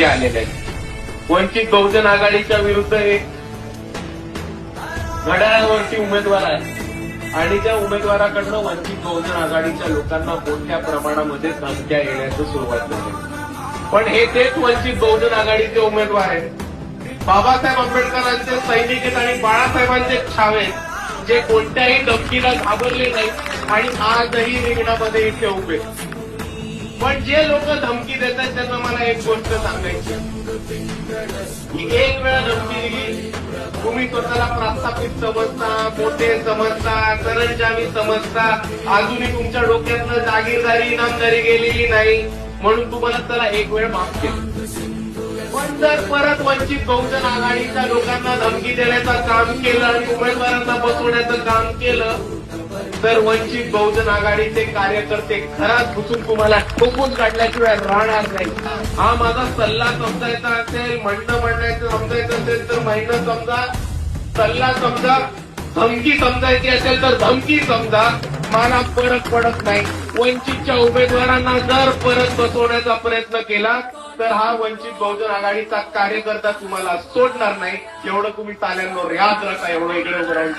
धमक्या आलेल्या आहेत. वंचित बहुजन आघाडीच्या विरुद्ध एक घड्याळावरती उमेदवार आहे आणि त्या उमेदवाराकडनं वंचित बहुजन आघाडीच्या लोकांना मोठ्या प्रमाणामध्ये धमक्या येण्याचं सुरुवात झाली. पण हे तेच वंचित बहुजन आघाडीचे उमेदवार आहेत, बाबासाहेब आंबेडकरांचे सैनिक आहेत आणि बाळासाहेबांचे छावे, जे कोणत्याही धमकीला घाबरले नाही आणि आजही रिंगणामध्ये इथे उभे. पण जे लोक धमकी देतात त्यांना मला एक गोष्ट सांगायची, की एक वेळा धमकी दिली, तुम्ही स्वतःला प्रस्थापित समजता, मोठे समजता, सरंजामी समजता, अजूनही तुमच्या डोक्यातनं जागीरदारी इनामदारी गेलेली नाही म्हणून तुम्हाला त्याला एक वेळ माफ केलं. पण जर परत वंचित बहुजन आघाडीच्या लोकांना धमकी देण्याचं काम केलं आणि उमेदवारांना बसवण्याचं काम केलं तर वंचित बहुजन आघाडीचे कार्यकर्ते घरात घुसून तुम्हाला ठोकून काढल्याशिवाय राहणार नाही. हा माझा सल्ला समजायचा असेल, म्हणणं समजायचं असेल तर म्हणणं समजा, सल्ला समजा, धमकी समजायची असेल तर धमकी समजा, मला फरक पडत नाही. वंचितच्या उमेदवारांना जर परत बसवण्याचा प्रयत्न केला तर हा वंचित बहुजन आघाडीचा कार्यकर्ता तुम्हाला सोडणार नाही. एवढं तुम्ही ताल्यांवर याद राखा. एवढं इकडे उभं राहून